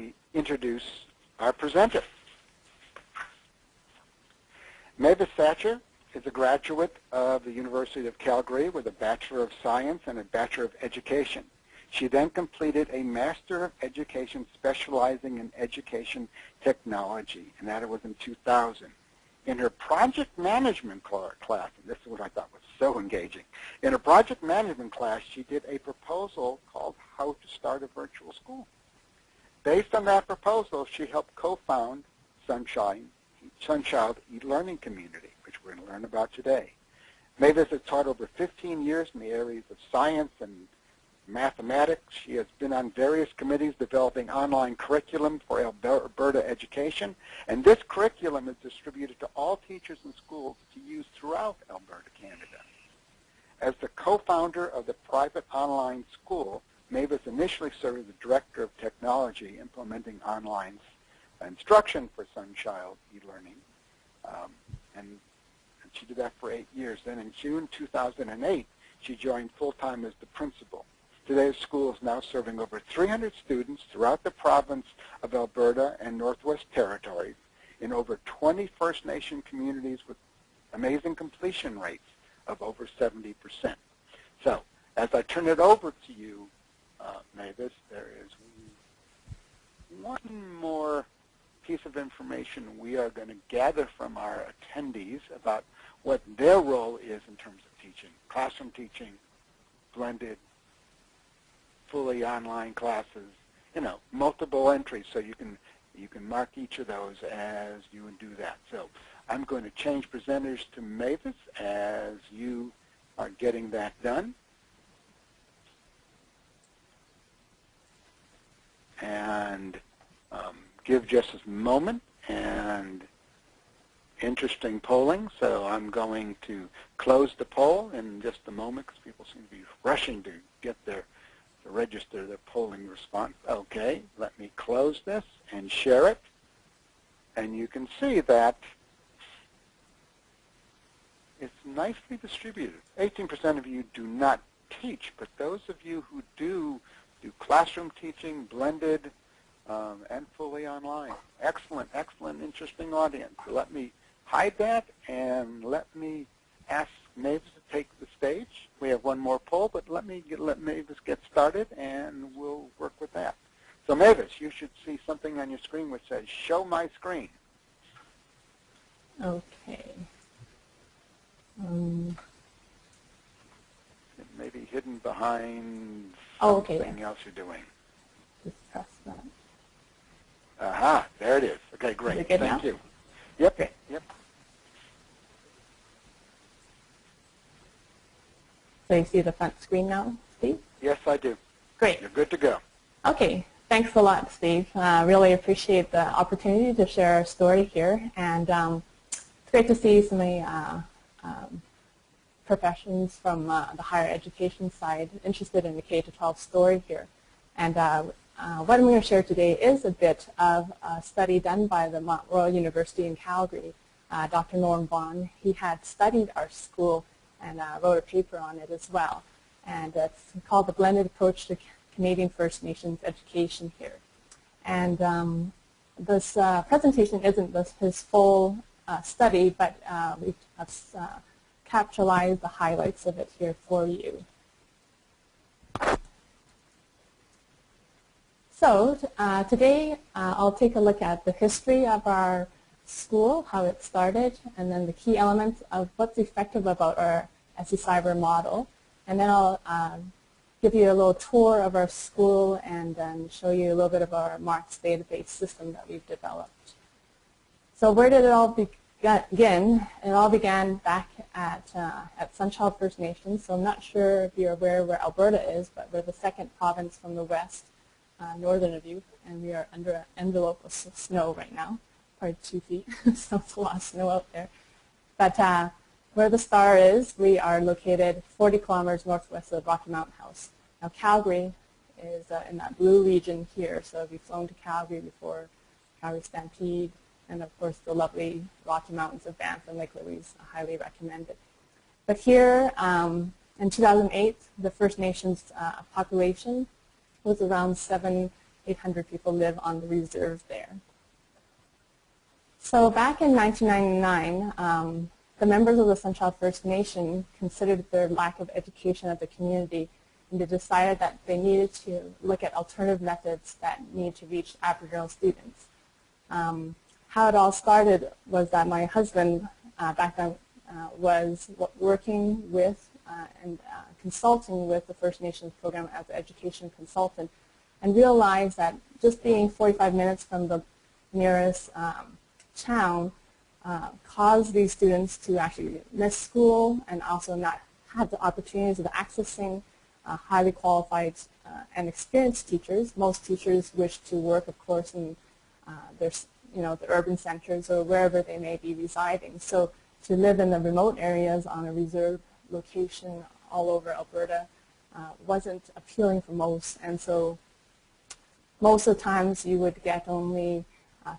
me introduce our presenter. Mavis Thatcher is a graduate of the University of Calgary with a Bachelor of Science and a Bachelor of Education. She then completed a Master of Education specializing in education technology, and that was in 2000. In her project management class, and this is what I thought was so engaging, in her project management class she did a proposal called How to Start a Virtual School. Based on that proposal, she helped co-found Sunchild ELearning Community, which we're going to learn about today. Mavis has taught over 15 years in the areas of science and mathematics. She has been on various committees developing online curriculum for Alberta education, and this curriculum is distributed to all teachers and schools to use throughout Alberta, Canada. As the co-founder of the private online school, Mavis initially served as the Director of Technology implementing online instruction for Sunchild eLearning, and she did that for 8 years. Then in June 2008, she joined full-time as the principal. Today's school is now serving over 300 students throughout the province of Alberta and Northwest Territories in over 20 First Nation communities with amazing completion rates of over 70%. So, as I turn it over to you, Mavis, there is one more piece of information we are going to gather from our attendees about what their role is in terms of teaching, classroom teaching, blended, fully online classes, multiple entries, so you can mark each of those as you do that. So I'm going to change presenters to Mavis as you are getting that done. And give just a moment, and interesting polling, so I'm going to close the poll in just a moment because people seem to be rushing to get to register their polling response. Okay, let me close this and share it, and you can see that it's nicely distributed. 18% of you do not teach, but those of you who do classroom teaching, blended, and fully online. Excellent, excellent, interesting audience. So let me hide that and let me ask Mavis to take the stage. We have one more poll, but let Mavis get started and we'll work with that. So Mavis, you should see something on your screen which says, show my screen. Okay. It may be hidden behind something else you're doing. Just press that. Aha, there it is. Okay, great. Is it good Thank now? you. Yep, Great. yep. So you see the front screen now, Steve? Yes, I do. Great. You're good to go. Okay. Thanks a lot, Steve. Really appreciate the opportunity to share our story here. And it's great to see so many professions from the higher education side interested in the K-12 story here. And what I'm going to share today is a bit of a study done by the Mount Royal University in Calgary. Dr. Norm Vaughan, he had studied our school and wrote a paper on it as well. And it's called The Blended Approach to Canadian First Nations Education here. And this presentation isn't his full study, but we have capitalized the highlights of it here for you. So today I'll take a look at the history of our school, how it started, and then the key elements of what's effective about our SE Cyber model. And then I'll give you a little tour of our school and then show you a little bit of our marks database system that we've developed. So where did it all begin? It all began back at Sunchild First Nation. So I'm not sure if you're aware where Alberta is, but we're the second province from the west, northern of you, and we are under an envelope of snow right now, probably 2 feet, so it's a lot of snow out there. But where the star is, we are located 40 kilometers northwest of the Rocky Mountain House. Now Calgary is in that blue region here, so if you've flown to Calgary before, Calgary Stampede, and of course the lovely Rocky Mountains of Banff and Lake Louise, I highly recommend it. But here, in 2008, the First Nations population was around 7,800 800 people live on the reserve there. So back in 1999, the members of the SoftChalk First Nation considered their lack of education of the community, and they decided that they needed to look at alternative methods that need to reach Aboriginal students. How it all started was that my husband back then was working with and consulting with the First Nations program as an education consultant, and realized that just being 45 minutes from the nearest town caused these students to actually miss school and also not have the opportunities of accessing highly qualified and experienced teachers. Most teachers wish to work, of course, in their, the urban centers or wherever they may be residing. So to live in the remote areas on a reserve location all over Alberta wasn't appealing for most, and so most of the times you would get only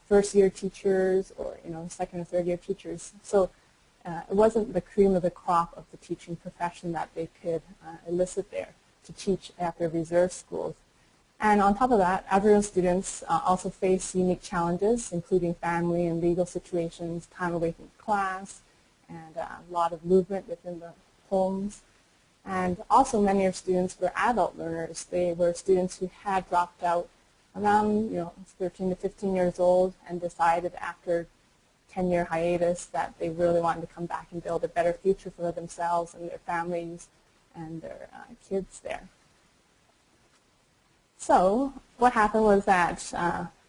first-year teachers or second or third-year teachers. So it wasn't the cream of the crop of the teaching profession that they could elicit there to teach at their reserve schools. And on top of that, Aboriginal students also face unique challenges, including family and legal situations, time away from class, and a lot of movement within the homes. And also many of students were adult learners. They were students who had dropped out around 13 to 15 years old and decided after 10-year hiatus that they really wanted to come back and build a better future for themselves and their families and their kids there. So what happened was that,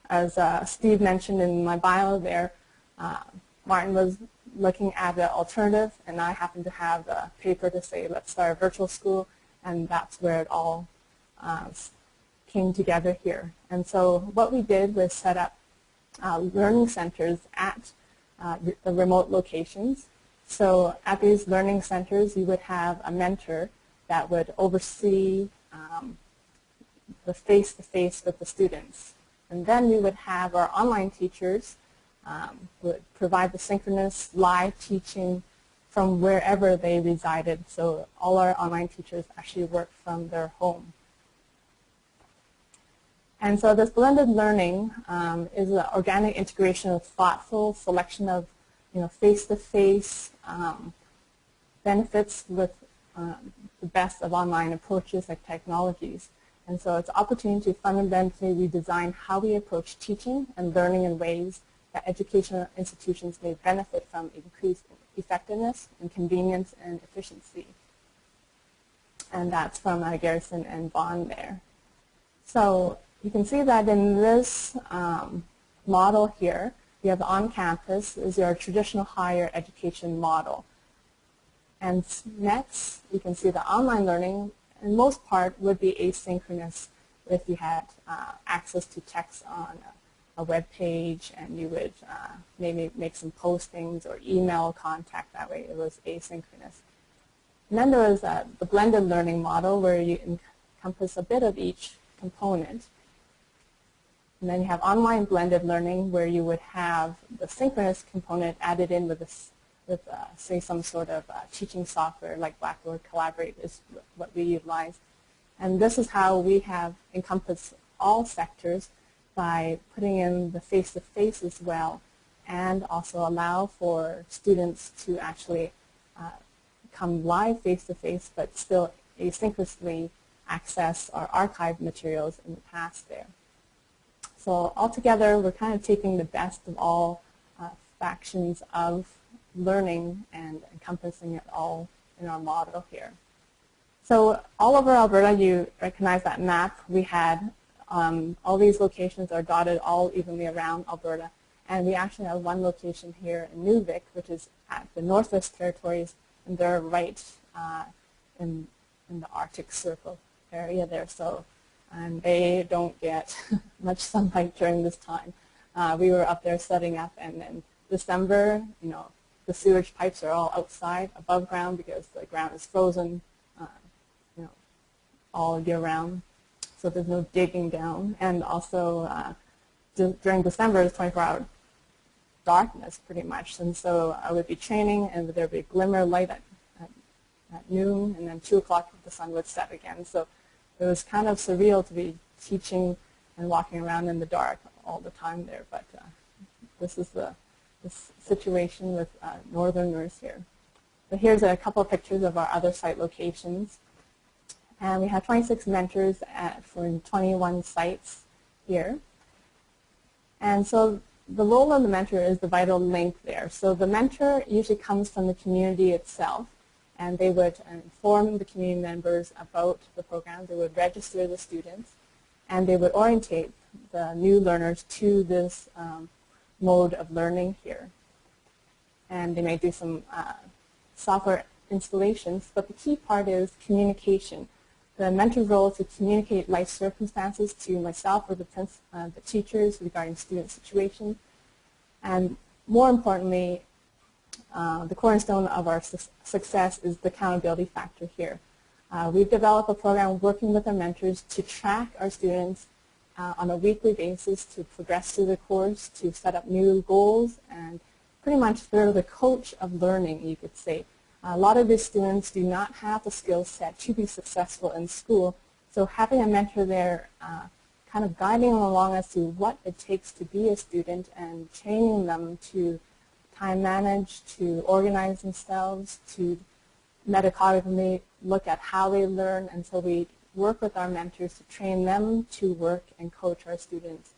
as Steve mentioned in my bio there, Martin was looking at the alternative, and I happened to have the paper to say, let's start a virtual school, and that's where it all came together here. And so what we did was set up learning centers at the remote locations. So at these learning centers, you would have a mentor that would oversee the face-to-face with the students. And then we would have our online teachers would provide the synchronous live teaching from wherever they resided. So all our online teachers actually work from their home. And so this blended learning is an organic integration of thoughtful selection of face-to-face benefits with the best of online approaches like technologies. And so it's an opportunity to fundamentally redesign how we approach teaching and learning in ways that educational institutions may benefit from increased effectiveness and convenience and efficiency. And that's from Garrison and Bond there. So you can see that in this model here, you have on-campus is your traditional higher education model. And next, you can see the online learning, in most part, would be asynchronous if you had access to text on a web page, and you would maybe make some postings or email contact that way. It was asynchronous. And then there was the blended learning model where you encompass a bit of each component. And then you have online blended learning where you would have the synchronous component added in with say, some sort of teaching software like Blackboard Collaborate is what we utilize. And this is how we have encompassed all sectors by putting in the face-to-face as well, and also allow for students to actually come live face-to-face but still asynchronously access our archived materials in the past there. So altogether, we're kind of taking the best of all factions of learning and encompassing it all in our model here. So all over Alberta, you recognize that map. We had all these locations are dotted all evenly around Alberta, and we actually have one location here in Inuvik, which is at the Northwest Territories, and they're right in the Arctic Circle area there. So and they don't get much sunlight during this time. We were up there setting up, and in December, the sewage pipes are all outside above ground because the ground is frozen, all year round. So there's no digging down. And also during December, it's 24-hour darkness pretty much. And so I would be training, and there would be a glimmer of light at noon, and then 2 o'clock the sun would set again. So it was kind of surreal to be teaching and walking around in the dark all the time there. But this is the situation with Northerners here. So here's a couple of pictures of our other site locations. And we have 26 mentors for 21 sites here. And so the role of the mentor is the vital link there. So the mentor usually comes from the community itself, and they would inform the community members about the program. They would register the students, and they would orientate the new learners to this mode of learning here. And they may do some software installations, but the key part is communication. The mentor's role is to communicate life circumstances to myself or the teachers regarding student situations. And more importantly, the cornerstone of our success is the accountability factor here. We've developed a program working with our mentors to track our students on a weekly basis to progress through the course, to set up new goals, and pretty much they're the coach of learning, you could say. A lot of these students do not have the skill set to be successful in school, so having a mentor there kind of guiding them along as to what it takes to be a student and training them to time manage, to organize themselves, to metacognitively look at how they learn. And so we work with our mentors to train them to work and coach our students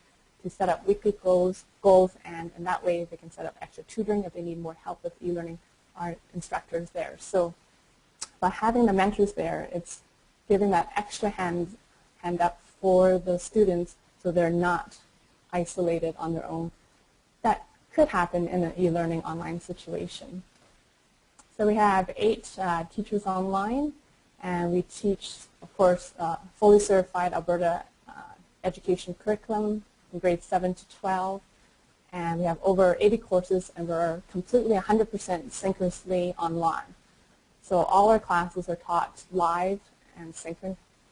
to set up weekly goals, and in that way they can set up extra tutoring if they need more help with e-learning. Our instructors there. So by having the mentors there, it's giving that extra hand up for the students so they're not isolated on their own. That could happen in an e-learning online situation. So we have 8 teachers online, and we teach, of course, fully certified Alberta education curriculum from grades 7 to 12. And we have over 80 courses, and we're completely 100% synchronously online. So all our classes are taught live and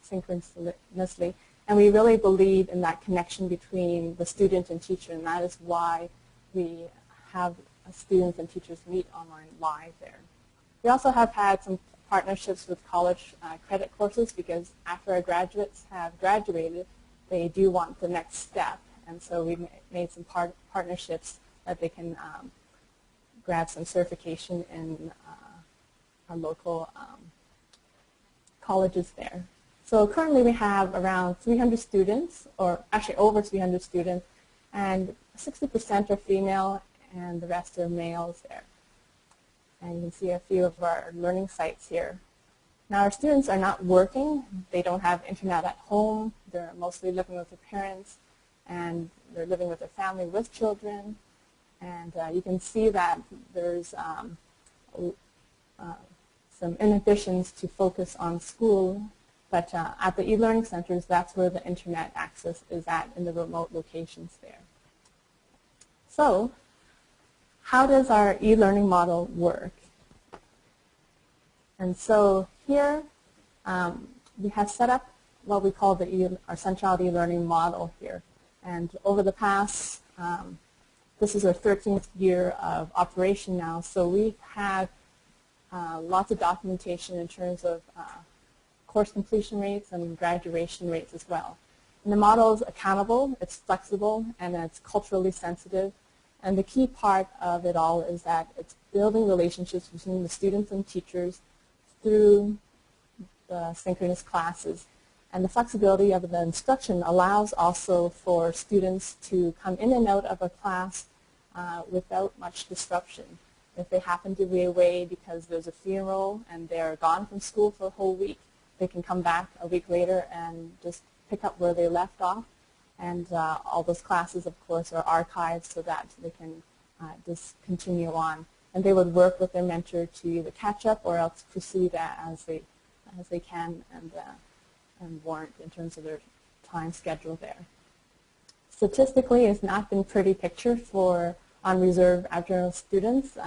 synchronously. And we really believe in that connection between the student and teacher, and that is why we have students and teachers meet online live there. We also have had some partnerships with college credit courses, because after our graduates have graduated, they do want the next step. And so we made some partnerships that they can grab some certification in our local colleges there. So currently we have around 300 students, or actually over 300 students, and 60% are female and the rest are males there. And you can see a few of our learning sites here. Now our students are not working. They don't have internet at home. They're mostly living with their parents, and they're living with their family with children. And you can see that there's some inhibitions to focus on school, but at the e-learning centers, that's where the internet access is at in the remote locations there. So how does our e-learning model work? And so here we have set up what we call our SoftChalk e-learning model here. And over the past, this is our 13th year of operation now, so we've had lots of documentation in terms of course completion rates and graduation rates as well. And the model is accountable, it's flexible, and it's culturally sensitive. And the key part of it all is that it's building relationships between the students and teachers through the synchronous classes. And the flexibility of the instruction allows also for students to come in and out of a class without much disruption. If they happen to be away because there's a funeral and they're gone from school for a whole week, they can come back a week later and just pick up where they left off. And all those classes, of course, are archived so that they can just continue on. And they would work with their mentor to either catch up or else proceed as they can and warrant in terms of their time schedule there. Statistically, it's not been a pretty picture for on-reserve Aboriginal students.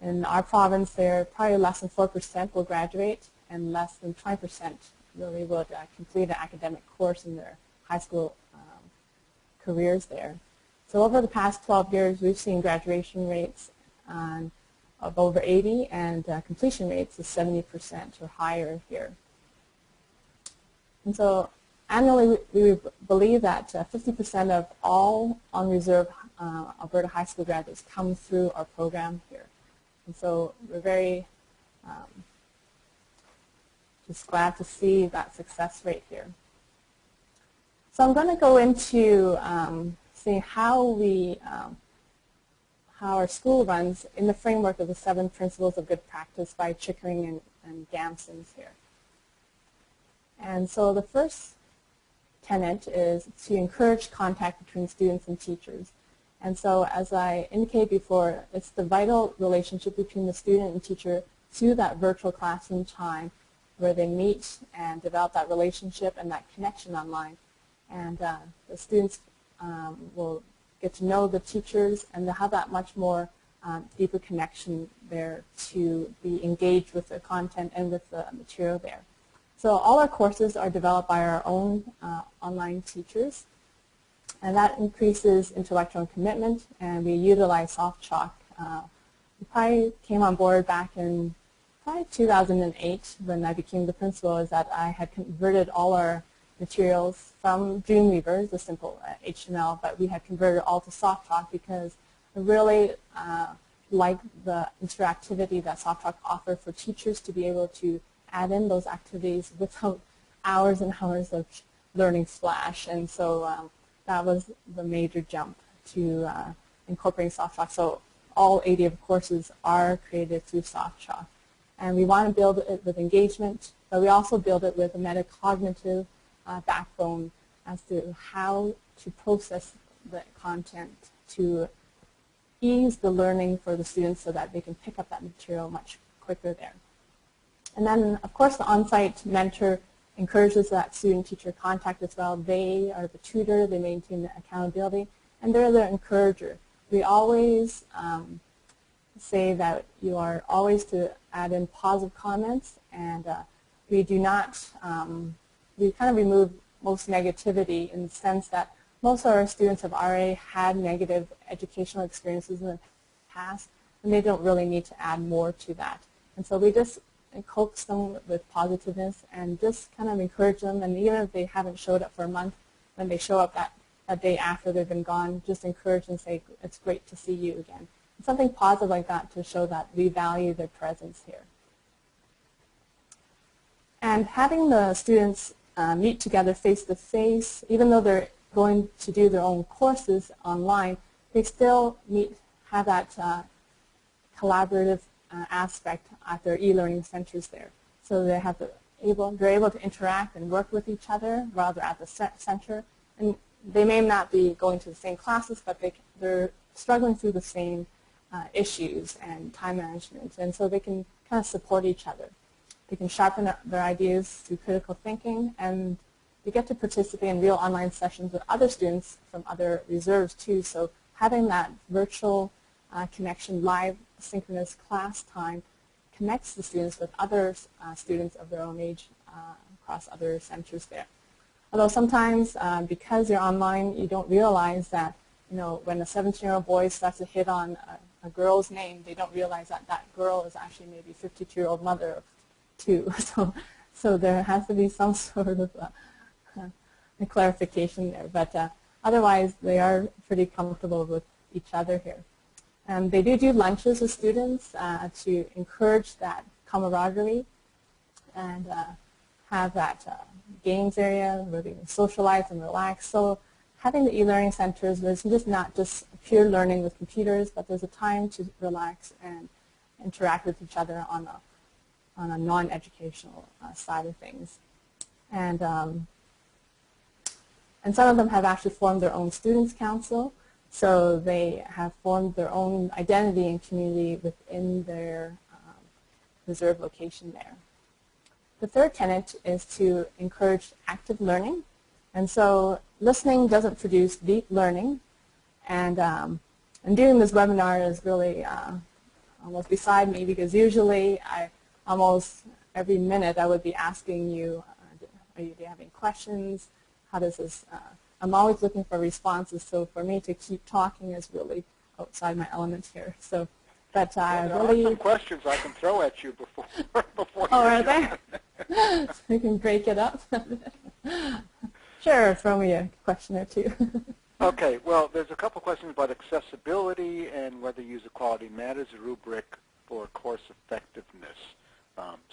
In our province, there probably less than 4% will graduate, and less than 20% really would complete an academic course in their high school careers there. So over the past 12 years, we've seen graduation rates of over 80 and completion rates of 70% or higher here. And so annually, we believe that 50% of all on-reserve Alberta high school graduates come through our program here. And so we're very just glad to see that success rate here. So I'm going to go into seeing how our school runs in the framework of the 7 principles of good practice by Chickering and Gamsons here. And so the first tenet is to encourage contact between students and teachers. And so as I indicated before, it's the vital relationship between the student and teacher through that virtual classroom time where they meet and develop that relationship and that connection online. And the students will get to know the teachers and they'll have that much more deeper connection there to be engaged with the content and with the material there. So all our courses are developed by our own online teachers, and that increases intellectual commitment, and we utilize SoftChalk. We probably came on board back in probably 2008 when I became the principal, is that I had converted all our materials from Dreamweaver, the simple HTML, but we had converted all to SoftChalk because I really like the interactivity that SoftChalk offers for teachers to be able to add in those activities without hours and hours of learning Splash. And so that was the major jump to incorporating SoftChalk. So all 80 of the courses are created through SoftChalk. And we want to build it with engagement, but we also build it with a metacognitive backbone as to how to process the content to ease the learning for the students so that they can pick up that material much quicker there. And then, of course, the on-site mentor encourages that student-teacher contact as well. They are the tutor, they maintain the accountability, and they're the encourager. We always say that you are always to add in positive comments, and we do not, we kind of remove most negativity in the sense that most of our students have already had negative educational experiences in the past, and they don't really need to add more to that. And so we just coax them with positiveness and just kind of encourage them, and even if they haven't showed up for a month, when they show up that day after they've been gone, just encourage and say, it's great to see you again. Something positive like that to show that we value their presence here. And having the students meet together face-to-face, even though they're going to do their own courses online, they still have that collaborative aspect at their e-learning centers there. So they're able to interact and work with each other while they're at the center. And they may not be going to the same classes, but they're struggling through the same issues and time management. And so they can kind of support each other. They can sharpen their ideas through critical thinking, and they get to participate in real online sessions with other students from other reserves too. So having that virtual connection, live synchronous class time connects the students with other students of their own age across other centers there. Although sometimes because you're online, you don't realize that, you know, when a 17-year-old boy starts to hit on a girl's name, they don't realize that that girl is actually maybe a 52-year-old mother of 2. So there has to be some sort of a clarification there. But otherwise, they are pretty comfortable with each other here. They do lunches with students to encourage that camaraderie and have that games area where they can socialize and relax. So having the e-learning centers, there's just not just pure learning with computers, but there's a time to relax and interact with each other on a non-educational side of things. And some of them have actually formed their own students' council. So they have formed their own identity and community within their reserve location there. The third tenet is to encourage active learning. And so listening doesn't produce deep learning. And doing this webinar is really almost beside me, because usually almost every minute I would be asking you, do you have any questions? How does this, I'm always looking for responses, so for me to keep talking is really outside my element here. So, but there really, are some questions I can throw at you before oh, are there? So we can break it up. Sure, throw me a question or two. Okay, well, there's a couple questions about accessibility and whether user quality matters, a rubric for course effectiveness.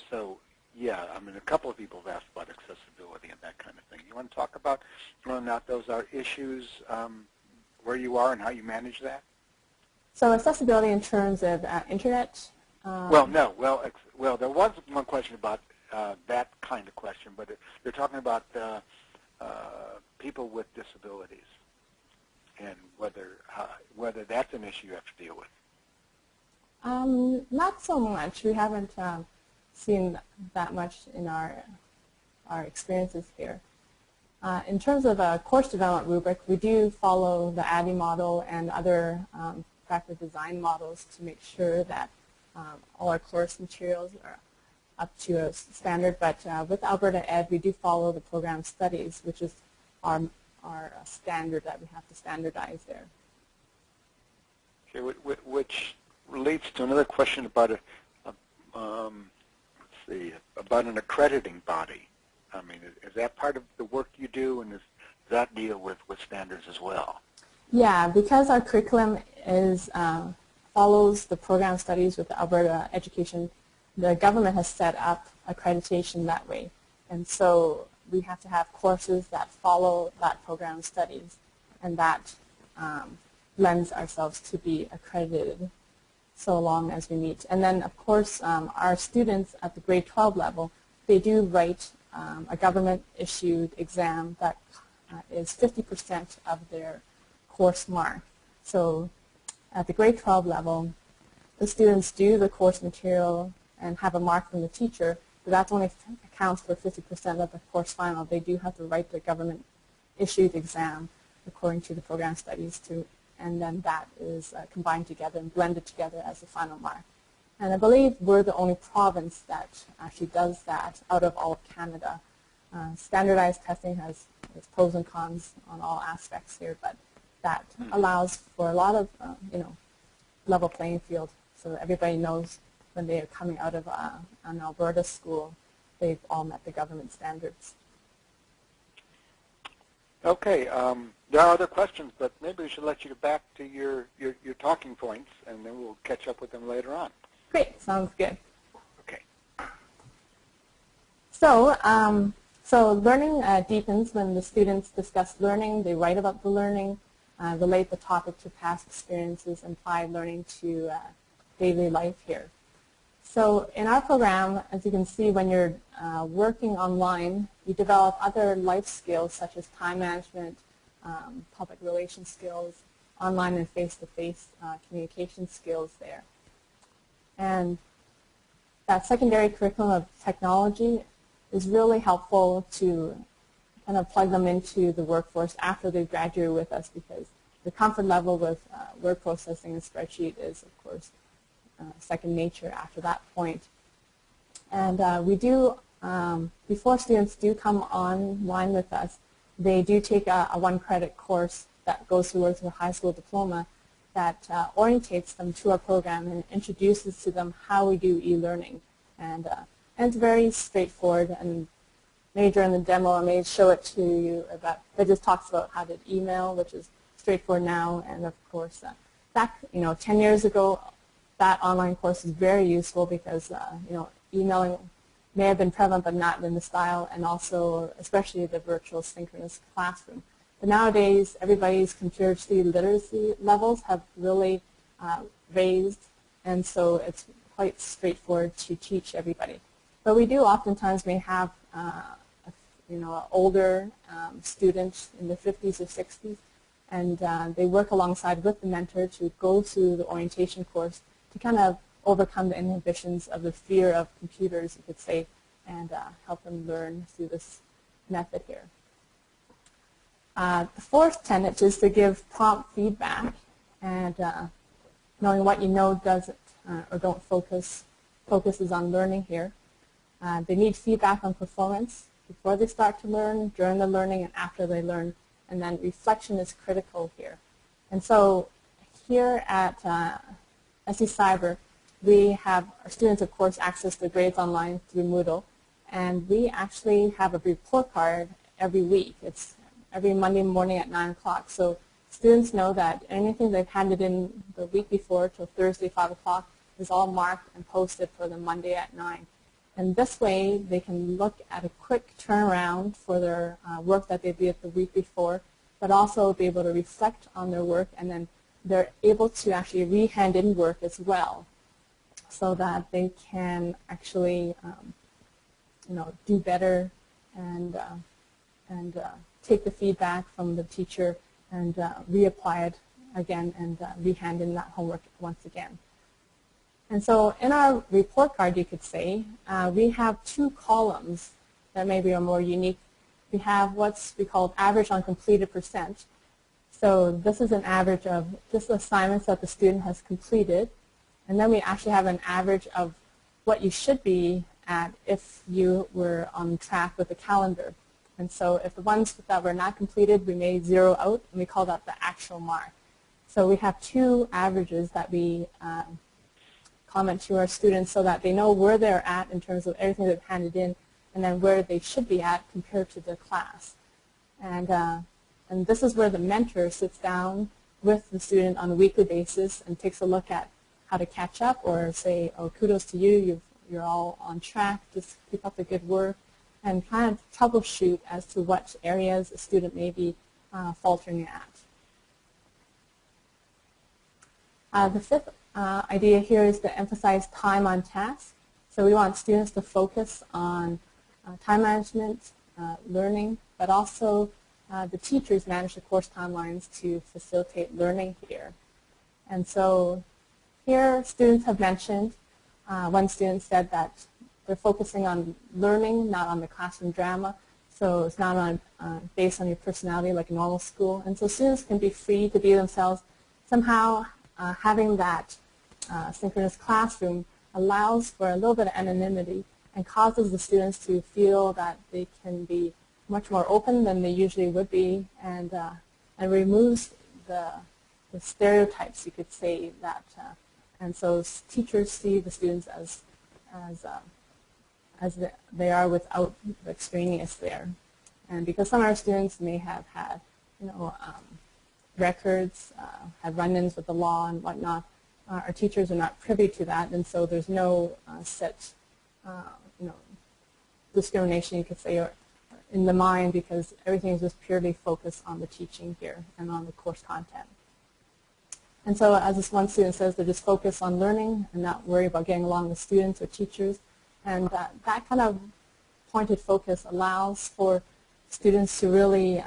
So, yeah, I mean, a couple of people have asked about accessibility and that kind of thing. You want to talk about whether or not those are issues, where you are and how you manage that? So accessibility in terms of internet? Well, no. Well, there was one question about that kind of question, but they're talking about people with disabilities and whether that's an issue you have to deal with. Not so much. We haven't seen that much in our experiences here. In terms of a course development rubric, we do follow the ADDIE model and other practice design models to make sure that all our course materials are up to a standard. But with Alberta Ed, we do follow the program studies, which is our standard that we have to standardize there. Okay, which relates to another question about about an accrediting body. I mean, is that part of the work you do, and does that deal with standards as well? Yeah, because our curriculum is follows the program studies with Alberta Education, the government has set up accreditation that way. And so we have to have courses that follow that program studies, and that lends ourselves to be accredited so long as we meet. And then, of course, our students at the grade 12 level, they do write a government-issued exam that is 50% of their course mark. So at the grade 12 level, the students do the course material and have a mark from the teacher, but that only accounts for 50% of the course final. They do have to write the government-issued exam according to the program studies, and then that is combined together and blended together as the final mark. And I believe we're the only province that actually does that out of all of Canada. Standardized testing has its pros and cons on all aspects here, but that allows for a lot of level playing field, so everybody knows when they are coming out of an Alberta school, they've all met the government standards. Okay, there are other questions, but maybe we should let you get back to your talking points, and then we'll catch up with them later on. Great, sounds good. Okay. So, so learning deepens when the students discuss learning, they write about the learning, relate the topic to past experiences, and apply learning to daily life here. So in our program, as you can see, when you're working online, you develop other life skills such as time management, public relations skills, online and face-to-face communication skills there. And that secondary curriculum of technology is really helpful to kind of plug them into the workforce after they've graduated with us, because the comfort level with word processing and spreadsheet is, of course, second nature after that point. And we do, before students do come online with us, they do take a one-credit course that goes towards a high school diploma that orientates them to our program and introduces to them how we do e-learning. And it's very straightforward, and maybe during the demo I may show it to you. It just talks about how to email, which is straightforward now, and of course back 10 years ago, that online course is very useful because emailing may have been prevalent but not in the style, and also especially the virtual synchronous classroom. But nowadays, everybody's computer literacy levels have really raised, and so it's quite straightforward to teach everybody. But we do oftentimes may have an older student in the 50s or 60s, and they work alongside with the mentor to go through the orientation course to kind of overcome the inhibitions of the fear of computers, you could say, and help them learn through this method here. The fourth tenet is to give prompt feedback, and knowing what you know doesn't or don't focuses on learning here. They need feedback on performance before they start to learn, during the learning, and after they learn, and then reflection is critical here. And so here at SE Cyber, we have our students, of course, access their grades online through Moodle, and we actually have a report card every week. It's every Monday morning at 9 o'clock. So students know that anything they've handed in the week before till Thursday, 5 o'clock, is all marked and posted for the Monday at 9. And this way, they can look at a quick turnaround for their work that they did the week before, but also be able to reflect on their work, and then they're able to actually re-hand in work as well, so that they can actually do better and take the feedback from the teacher and reapply it again and re-hand in that homework once again. And so in our report card, you could say, we have two columns that maybe are more unique. We have what's we call average on completed percent. So this is an average of just assignments that the student has completed. And then we actually have an average of what you should be at if you were on track with the calendar. And so if the ones that were not completed, we may zero out, and we call that the actual mark. So we have two averages that we comment to our students so that they know where they're at in terms of everything they've handed in, and then where they should be at compared to their class. And this is where the mentor sits down with the student on a weekly basis and takes a look at how to catch up, or say, oh, kudos to you, you're all on track, just keep up the good work, and kind of troubleshoot as to what areas a student may be faltering at. The fifth idea here is to emphasize time on task. So we want students to focus on time management, learning, but also the teachers manage the course timelines to facilitate learning here. And so here students have mentioned, one student said that they're focusing on learning, not on the classroom drama. So it's not on, based on your personality like a normal school. And so students can be free to be themselves. Somehow having that synchronous classroom allows for a little bit of anonymity and causes the students to feel that they can be much more open than they usually would be, and removes the stereotypes, you could say, that and so teachers see the students as they are without the extraneous there. And because some of our students may have had records, had run-ins with the law and whatnot, our teachers are not privy to that, and so there's no set discrimination, you could say, or in the mind, because everything is just purely focused on the teaching here and on the course content. And so as this one student says, they're just focused on learning and not worry about getting along with students or teachers. And that kind of pointed focus allows for students to really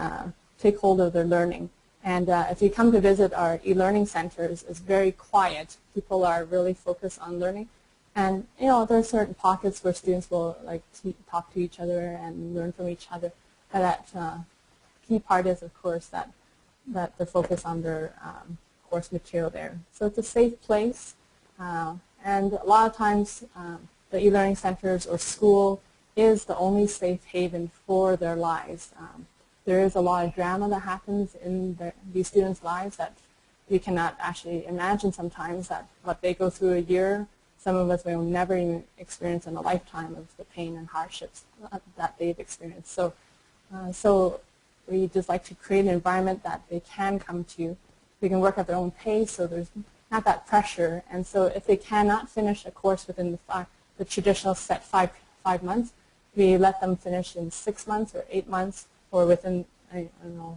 take hold of their learning. And if you come to visit our e-learning centers, it's very quiet. People are really focused on learning. And there are certain pockets where students will talk to each other and learn from each other. But that key part is, of course, that they're focused on their course material there. So it's a safe place. And a lot of times the e-learning centers or school is the only safe haven for their lives. There is a lot of drama that happens in these students' lives that we cannot actually imagine sometimes, that what they go through a year, some of us will never even experience in a lifetime of the pain and hardships that they've experienced. So we just like to create an environment that they can come to. They can work at their own pace, so there's not that pressure. And so if they cannot finish a course within the traditional set five months, we let them finish in 6 months or 8 months, or within a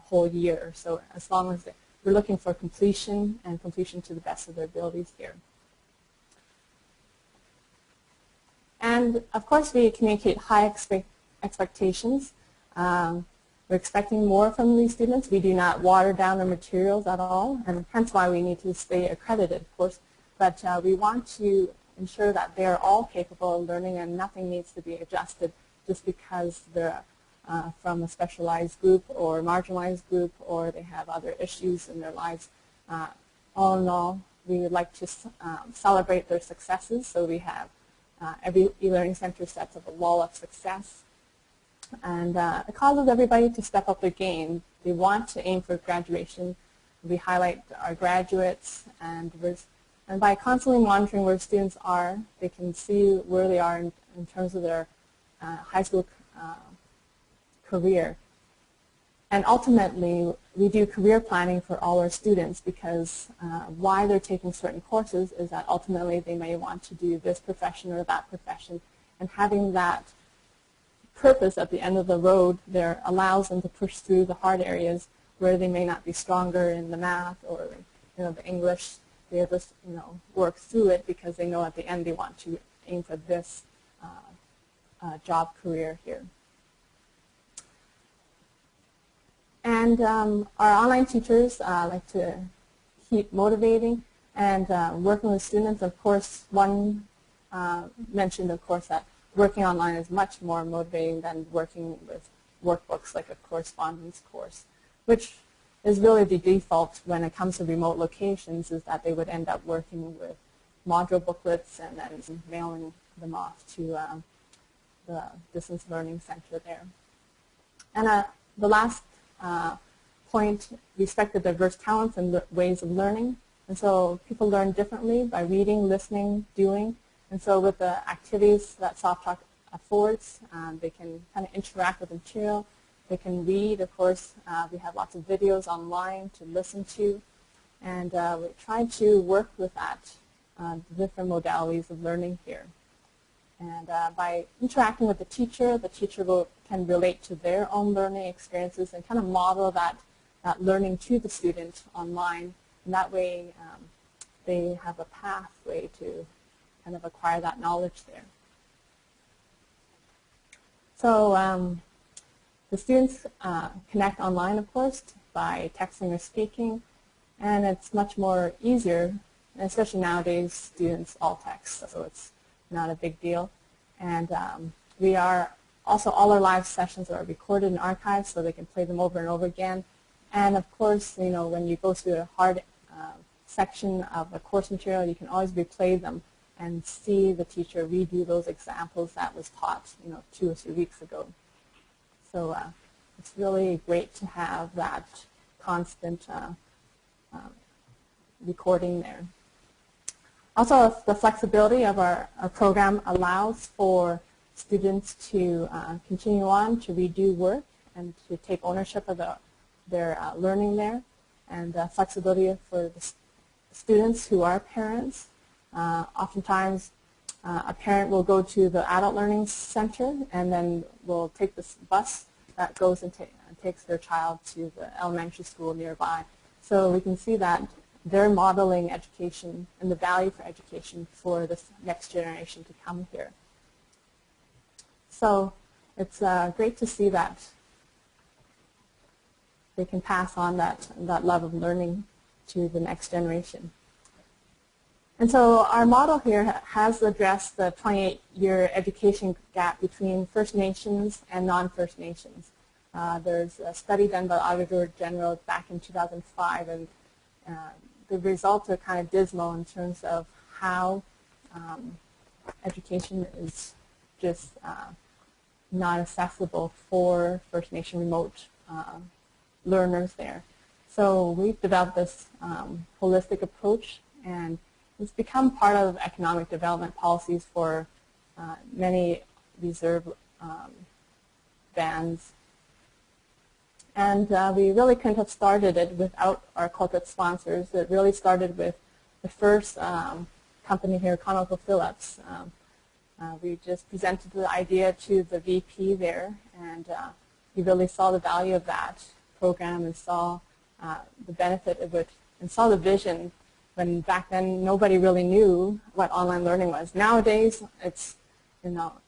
whole year. So as long as we're looking for completion, and completion to the best of their abilities here. And of course, we communicate high expectations. We're expecting more from these students. We do not water down our materials at all, and hence why we need to stay accredited, of course. But we want to ensure that they are all capable of learning, and nothing needs to be adjusted just because they're from a specialized group or marginalized group, or they have other issues in their lives. All in all, we would like to celebrate their successes. So we have every e-learning center sets up a wall of success. And it causes everybody to step up their game. They want to aim for graduation. We highlight our graduates, and by constantly monitoring where students are, they can see where they are in terms of their high school career. And ultimately, we do career planning for all our students because why they're taking certain courses is that ultimately they may want to do this profession or that profession. And having that purpose at the end of the road there allows them to push through the hard areas where they may not be stronger in the math or the English. They just work through it because they know at the end they want to aim for this job career here. And our online teachers like to keep motivating and working with students. Of course, one mentioned, of course, that working online is much more motivating than working with workbooks like a correspondence course, which is really the default when it comes to remote locations, is that they would end up working with module booklets and then mailing them off to the distance learning center there. And the last point, respect the diverse talents and ways of learning. And so people learn differently by reading, listening, doing. And so with the activities that SoftChalk affords, they can kind of interact with the material. They can read, of course. We have lots of videos online to listen to. And we try to work with that, the different modalities of learning here. And by interacting with the teacher can relate to their own learning experiences and kind of model that learning to the student online. And that way they have a pathway to kind of acquire that knowledge there. So the students connect online, of course, by texting or speaking. And it's much more easier, especially nowadays, students all text, so it's not a big deal. And we are also, all our live sessions are recorded and archived so they can play them over and over again. And of course, when you go through a hard section of a course material, you can always replay them and see the teacher redo those examples that was taught 2 or 3 weeks ago. So it's really great to have that constant recording there. Also, the flexibility of our program allows for students to continue on to redo work and to take ownership of their learning there, and flexibility for the students who are parents. Oftentimes, a parent will go to the adult learning center and then will take this bus that goes and takes their child to the elementary school nearby. So we can see that they're modeling education and the value for education for this next generation to come here. So it's great to see that they can pass on that love of learning to the next generation. And so our model here has addressed the 28-year education gap between First Nations and non-First Nations. There's a study done by the Auditor General back in 2005, and the results are kind of dismal in terms of how education is just not accessible for First Nation remote learners there. So we've developed this holistic approach, and it's become part of economic development policies for many reserve bands. And we really couldn't have started it without our corporate sponsors. It really started with the first company here, ConocoPhillips. We just presented the idea to the VP there, and he really saw the value of that program and saw the benefit of it and saw the vision when back then nobody really knew what online learning was. Nowadays, it's,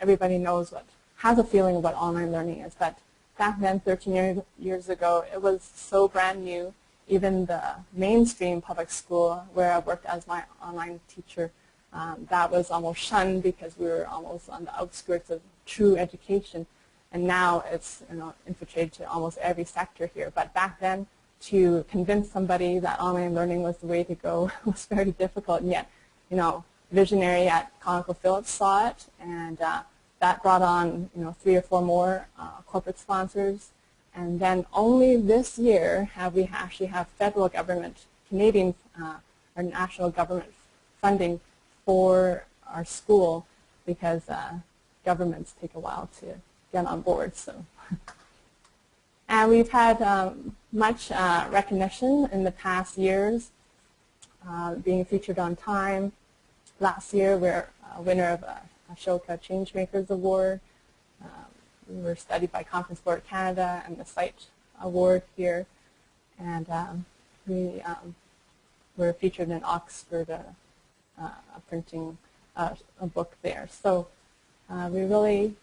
everybody knows has a feeling of what online learning is, but back then, 13 years ago, it was so brand new. Even the mainstream public school where I worked as my online teacher, that was almost shunned because we were almost on the outskirts of true education. And now it's infiltrated to almost every sector here. But back then, to convince somebody that online learning was the way to go was very difficult. And yet, visionary at ConocoPhillips saw it, and that brought on 3 or 4 more corporate sponsors. And then only this year have we actually have federal government, Canadian or national government funding for our school, because governments take a while to get on board. So, And we've had much recognition in the past years, being featured on Time. Last year, we're a winner of a Ashoka Changemakers Award. We were studied by Conference Board Canada and the Site Award here. And we were featured in Oxford, printing a book there. So we really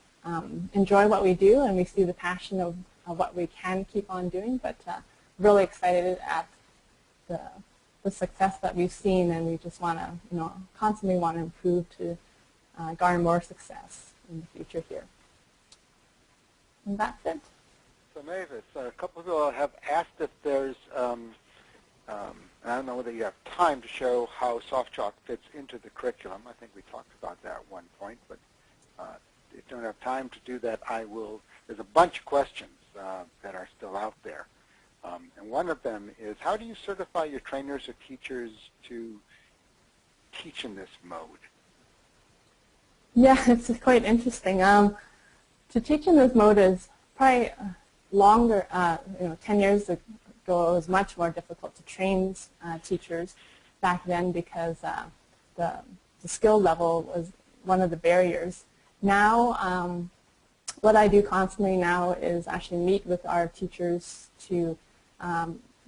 enjoy what we do, and we see the passion of what we can keep on doing, but really excited at the success that we've seen, and we just want to, constantly want to improve to garner more success in the future here. And that's it. So Mavis, a couple of people have asked if there's, I don't know whether you have time to show how SoftChalk fits into the curriculum. I think we talked about that at one point, but if you don't have time to do that, I will. There's a bunch of questions that are still out there. And one of them is, how do you certify your trainers or teachers to teach in this mode? Yeah, it's quite interesting. To teach in this mode is probably longer. 10 years ago, it was much more difficult to train teachers back then because the skill level was one of the barriers. Now, what I do constantly now is actually meet with our teachers to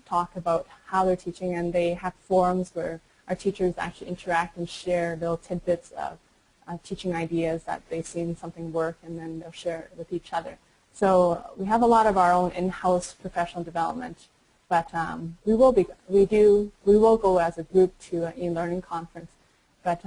talk about how they're teaching, and they have forums where our teachers actually interact and share little tidbits of teaching ideas that they've seen something work, and then they'll share it with each other. So we have a lot of our own in-house professional development, but we will go as a group to an e-learning conference. But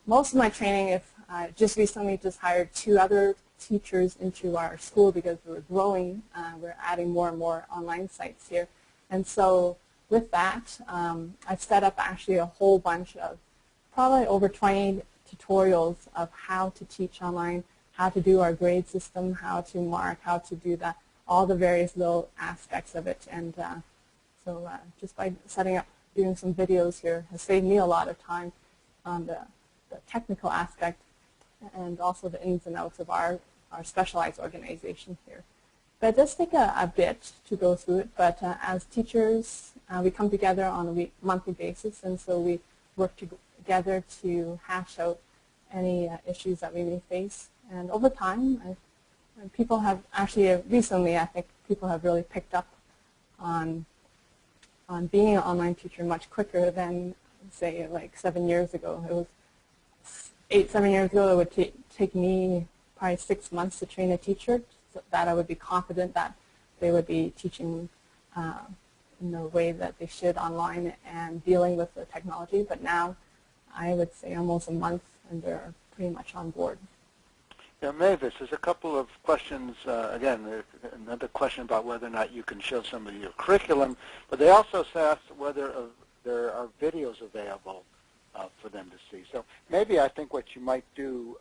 most of my training, if I just recently hired 2 other teachers into our school because we're growing, we're adding more and more online sites here, and so with that, I've set up actually a whole bunch of probably over 20 tutorials of how to teach online, how to do our grade system, how to mark, how to do that, all the various little aspects of it. And so just by setting up, doing some videos here has saved me a lot of time on the technical aspect and also the ins and outs of our specialized organization here. But it does take a bit to go through it, but as teachers, we come together on a monthly basis, and so we work together to hash out any issues that we may face. And over time, people have actually, recently, I think people have really picked up on being an online teacher much quicker than, say, like 7 years ago. It was 7 years ago, it would take me probably 6 months to train a teacher, so that I would be confident that they would be teaching in the way that they should online and dealing with the technology. But now, I would say almost a month, and they're pretty much on board. Yeah, Mavis, there's a couple of questions. Again, another question about whether or not you can show somebody your curriculum, but they also asked whether there are videos available for them to see. So maybe I think what you might do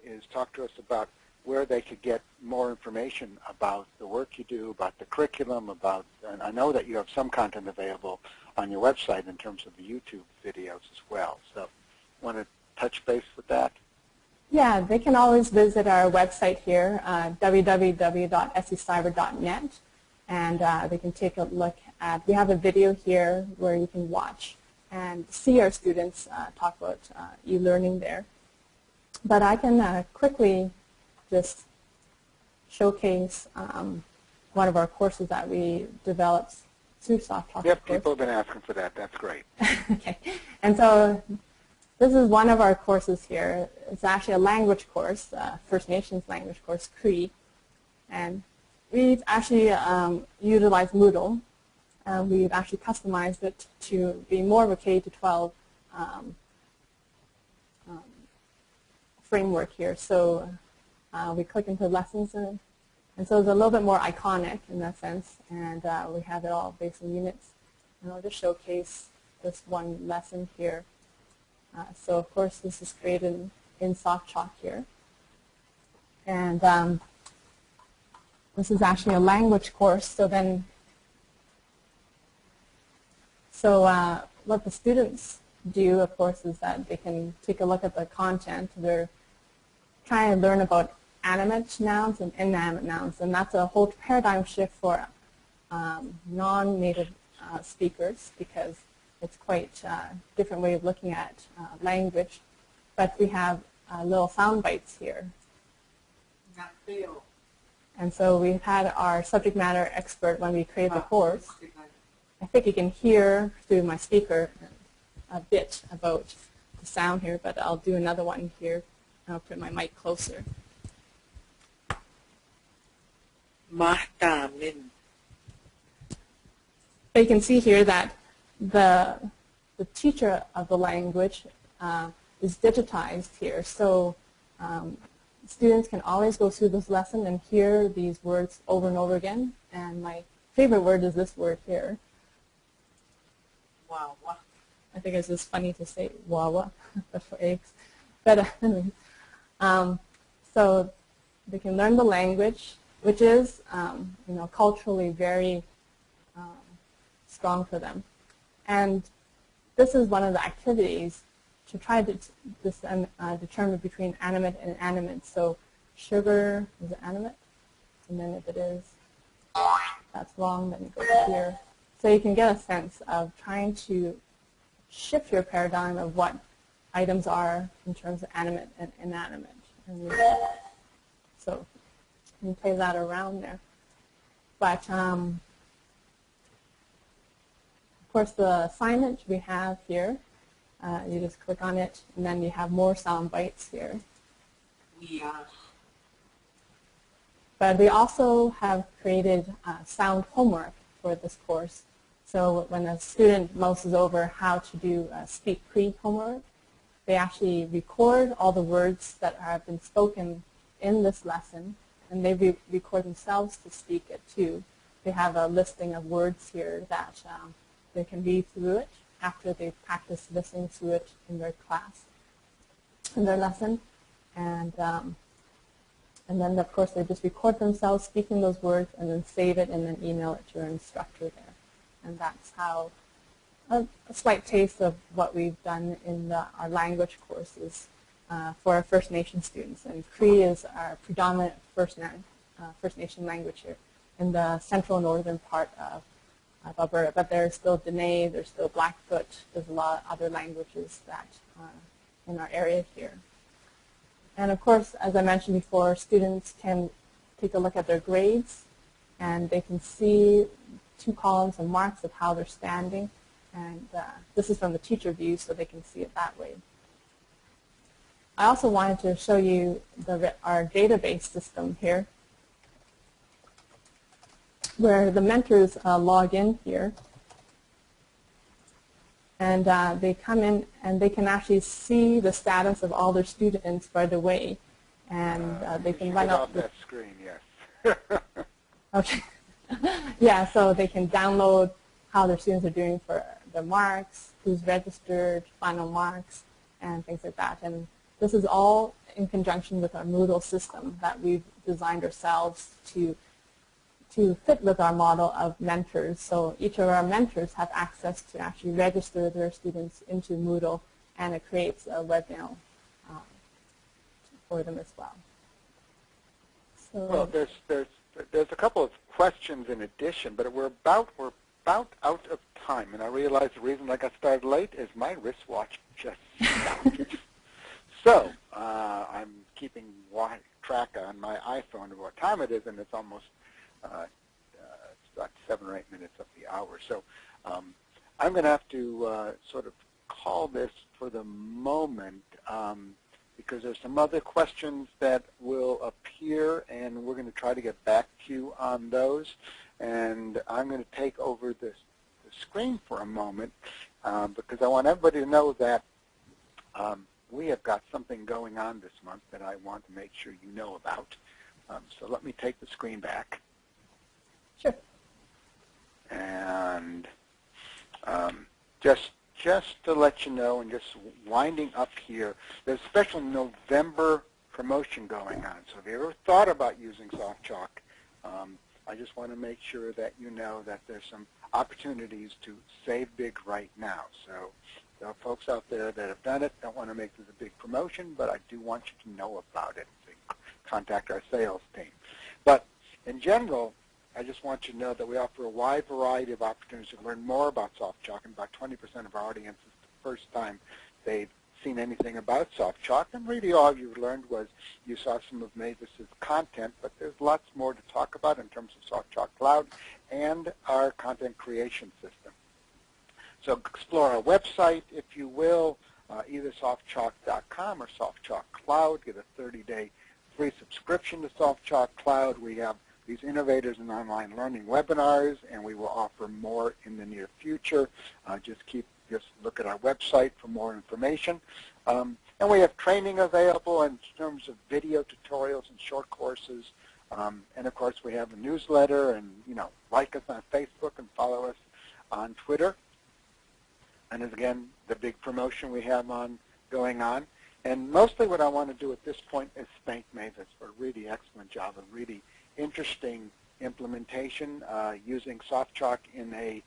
is talk to us about where they could get more information about the work you do, about the curriculum, and I know that you have some content available on your website in terms of the YouTube videos as well. So want to touch base with that? Yeah, they can always visit our website here, www.secyber.net, and they can take a look at, we have a video here where you can watch and see our students talk about e-learning there. But I can quickly just showcase one of our courses that we developed through SoftChalk. Yep, people have been asking for that. That's great. Okay, and so this is one of our courses here. It's actually a language course, First Nations language course, Cree, and we've actually utilized Moodle. We've actually customized it to be more of a K-12 framework here. So we click into lessons, and so it's a little bit more iconic in that sense, and we have it all based on units. And I'll just showcase this one lesson here. So of course this is created in SoftChalk here. And this is actually a language course. So what the students do, of course, is that they can take a look at the content. They're trying to learn about animate nouns and inanimate nouns, and that's a whole paradigm shift for non-native speakers because it's quite a different way of looking at language. But we have little sound bites here. And so we've had our subject matter expert when we created the course. I think you can hear through my speaker a bit about the sound here, but I'll do another one here. I'll put my mic closer. But you can see here that the teacher of the language is digitized here. So students can always go through this lesson and hear these words over and over again. And my favorite word is this word here. Wawa. I think it's just funny to say wawa, but for eggs. But so they can learn the language, which is culturally very strong for them. And this is one of the activities to try to determine between animate and inanimate. So sugar is animate, and then if it is, that's wrong, then it goes here. So you can get a sense of trying to shift your paradigm of what items are in terms of animate and inanimate. And so you can play that around there. But of course, the assignment we have here, you just click on it, and then you have more sound bites here. Yeah. But we also have created sound homework for this course. So when a student mouses over how to do speak pre-homework, they actually record all the words that have been spoken in this lesson, and they record themselves to speak it too. They have a listing of words here that they can read through it after they've practiced listening through it in their class, in their lesson. And then, of course, they just record themselves speaking those words and then save it and then email it to their instructor there. And that's how a slight taste of what we've done in our language courses for our First Nation students. And Cree is our predominant First Nation language here in the central northern part of Alberta. But there's still Dene, there's still Blackfoot, there's a lot of other languages that in our area here. And of course, as I mentioned before, students can take a look at their grades, and they can see 2 columns of marks of how they're standing. And this is from the teacher view, so they can see it that way. I also wanted to show you our database system here, where the mentors log in here. And they come in and they can actually see the status of all their students right away. And they can run up that screen, yes. Okay. Yeah, so they can download how their students are doing for their marks, who's registered, final marks, and things like that. And this is all in conjunction with our Moodle system that we've designed ourselves to fit with our model of mentors. So each of our mentors have access to actually register their students into Moodle, and it creates a webmail for them as well. So, well, there's a couple of questions in addition, but we're about out of time, and I realize the reason I got started late is my wristwatch just stopped. So I'm keeping track on my iPhone of what time it is, and it's almost it's about 7 or 8 minutes of the hour. So I'm going to have to sort of call this for the moment because there's some other questions that will appear, and we're going to try to get back to you on those. And I'm going to take over the screen for a moment because I want everybody to know that we have got something going on this month that I want to make sure you know about. So let me take the screen back. Sure. And just to let you know, and just winding up here, there's a special November promotion going on. So if you ever thought about using SoftChalk, I just want to make sure that you know that there's some opportunities to save big right now. So there are folks out there that have done it. Don't want to make this a big promotion, but I do want you to know about it. So you contact our sales team. But in general, I just want you to know that we offer a wide variety of opportunities to learn more about SoftChalk, and about 20% of our audience is the first time they've seen anything about SoftChalk, and really all you've learned was you saw some of Mavis's content, but there's lots more to talk about in terms of SoftChalk Cloud and our content creation system. So explore our website, if you will, either softchalk.com or SoftChalk Cloud. Get a 30-day free subscription to SoftChalk Cloud. We have these Innovators in Online Learning webinars, and we will offer more in the near future. Just look at our website for more information. And we have training available in terms of video tutorials and short courses. And of course, we have a newsletter, and like us on Facebook and follow us on Twitter. And again, the big promotion we have going on. And mostly what I want to do at this point is thank Mavis for a really excellent job, a really interesting implementation using SoftChalk in a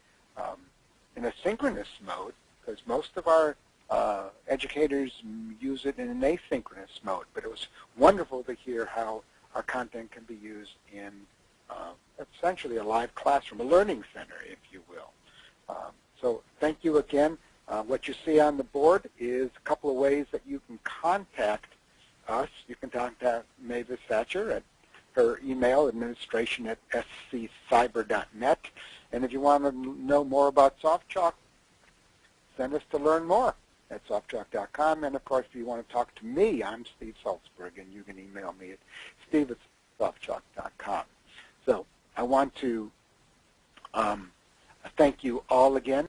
synchronous mode, because most of our educators use it in an asynchronous mode. But it was wonderful to hear how our content can be used in essentially a live classroom, a learning center, if you will. So thank you again. What you see on the board is a couple of ways that you can contact us. You can contact Mavis Thatcher at her email, administration@sccyber.net. And if you want to know more about SoftChalk, send us to learn more at softchalk.com. And of course, if you want to talk to me, I'm Steve Salzberg, and you can email me at steve@softchalk.com. So I want to thank you all again.